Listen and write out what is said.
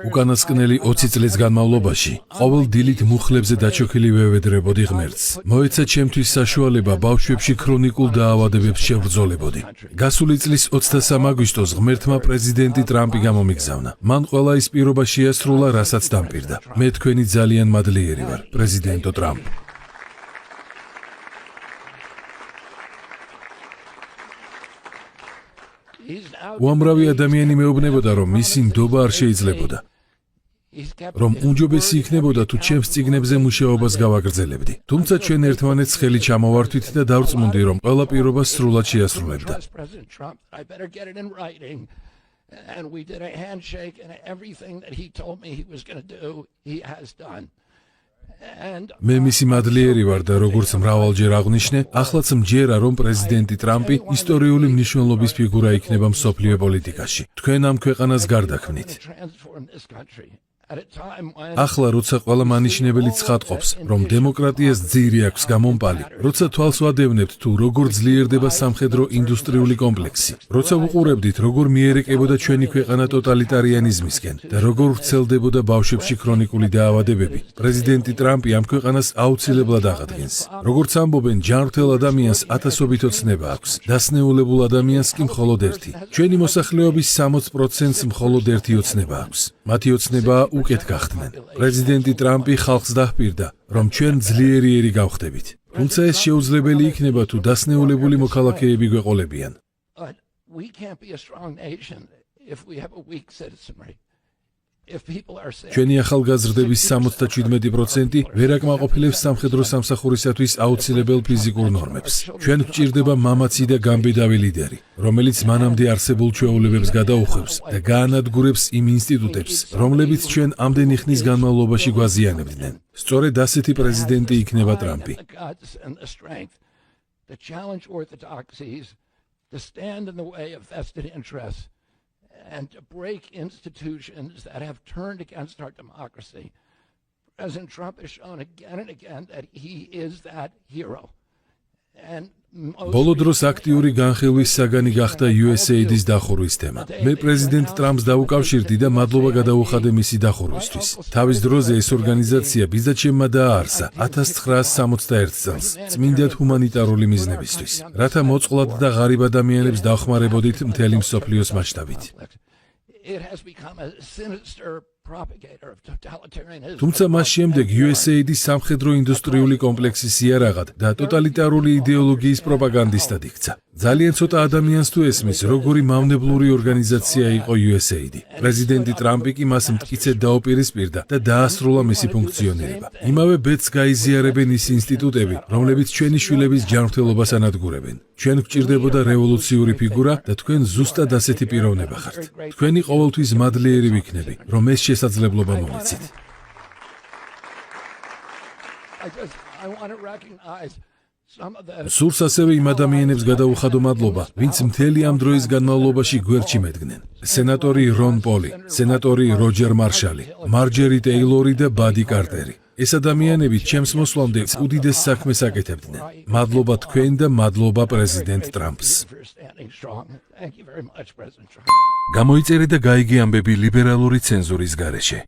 უკანასკნელი 20 წლის განმავლობაში ყოველ დილით მუხლებზე დაჩოქილი ვევედრებოდი ღმერთს. მოეცა ჩემთვის საშუალება ბავშვებში ქრონიკულ დაავადებებს შევბრძოლებოდი. გასული წლის 23 აგვისტოს ღმერთმა პრეზიდენტი ტრამპი გამომიგზავნა. მან ყველა ის პირობა შეასრულა, რასაც დამპირდა. მე თქვენი ძალიან მადლიერი ვარ, პრეზიდენტო ტრამპ. უამრავი ადამიანი მეუბნებოდა, რომ მისი ნდობა არ შეიძლებოდა. რომ უმჯობესი იქნებოდა თუ ჩემს წიგნებზე მუშაობას გავაგრძელებდი. თუმცა ჩვენ ერთმანეთს ხელი ჩამოვართვით და დავწმუნდი, რომ ყველა პირობა სრულად შეასრულებდა. მე მისი მადლიერი ვარ და როგორც მრავალჯერ აღვნიშნე, ახლაც მჯერა, რომ პრეზიდენტი ტრამპი ისტორიული მნიშვნელობის ფიგურა იქნება მსოფლიო პოლიტიკაში. თქვენ ამ ქვეყანას გარდაქმნით. ახლა, როცა ყველა მანიშნებელი ცხადყოფს, რომ დემოკრატიას ძირი აქვს გამომპალი, როცა თვალს ვადევნებთ თუ როგორ ძლიერდება სამხედრო ინდუსტრიული კომპლექსი, როცა ვუყურებდით, როგორ მიერეკებოდა ჩვენი ქვეყანა ტოტალიტარიანიზმისკენ და როგორ ვრცელდებოდა ბავშვებში ქრონიკული დაავადებები, პრეზიდენტი ტრამპი ამ ქვეყანას აუცილებლად აღადგენს. როგორც ამბობენ, ჯანმრთელ ადამიანს ათასობით ოცნება აქვს, დასნეულებულ ადამიანს კი მხოლოდ ერთი. ჩვენი მოსახლეობის 60%-ს მხოლოდ ერთი ოცნება აქვს. მათი ოცნება უკეთ გახდნენ. პრეზიდენტი ტრამპი ხალხს დაჰპირდა, რომ ჩვენ ძლიერიერი გავხდებით. თუმცა ეს შეუძლებელი იქნება თუ დასნეულებული მოქალაქეები გვეყოლებიან. ჩვენი ახალგაზრდების 77% ვერ აკმაყოფილებს სამხედრო სამსახურისათვის აუცილებელ ფიზიკურ ნორმებს. ჩვენ გვჭირდება მამაცი და გამბედავი ლიდერი, რომელიც მანამდე არსებულ ჩვეულებებს გადაუხვევს და გაანადგურებს იმ ინსტიტუტებს, რომლებიც ჩვენ ამდენი ხნის განმავლობაში გვაზიანებდნენ. სწორედ ასეთი პრეზიდენტი იქნება ტრამპი. And to break institutions that have turned against our democracy. President Trump has shown again and again that he is that hero. ბოლო დროს აქტიური განხილვის საგანი გახდა USAID-ის დახურვის თემა. მე პრეზიდენტ ტრამპს დავუკავშირდი და მადლობა გადაუხადე მისი დახურვისთვის. თავის დროზე ეს ორგანიზაცია ბიზნესმა დააარსა 1961 წელს წმინდად ჰუმანიტარული მიზნებისთვის, რათა მოწყვლად და ღარიბ ადამიანებს დავხმარებოდით მთელი მსოფლიოს მასშტაბით. თუმცა მას შემდეგ USAID-ის სამხედრო ინდუსტრიული კომპლექსის იარაღად და ტოტალიტარული იდეოლოგიის პროპაგანდისტად იქცა. ძალიან ცოტა ადამიანს თუ ესმის, როგორი მავნებლური ორგანიზაცია იყო USAID. პრეზიდენტი ტრამპი კი მას მტკიცედ დაუპირისპირდა და დაასრულა მისი ფუნქციონირება. იმავე ბედს გაიზიარებენ ის ინსტიტუტები, რომლებიც ჩვენი შვილების ჯანმრთელობას ანადგურებენ. ჩვენ გვჭირდებოდა რევოლუციური ფიგურა და თქვენ ზუსტად ასეთი პიროვნება ხართ. თქვენი ყოველთვის მადლიერი ვიქნები, რომ ეს შესაძლებლობა მომიცით. სურს ასევე იმ ადამიანებს გადაუხადო მადლობა, ვინც მთელი ამ დროის განმავლობაში გვერდში მედგნენ. სენატორი რონ პოლი, სენატორი როჯერ მარშალი, მარჯერი ტეილორი და ბადი კარტერი. ეს ადამიანები ჩემს მოსვლამდე უდიდეს საქმეს აკეთებდნენ. მადლობა თქვენ და მადლობა პრეზიდენტ ტრამპს. გამოიწერე და გაიგე ამბები ლიბერალური ცენზურის გარეშე.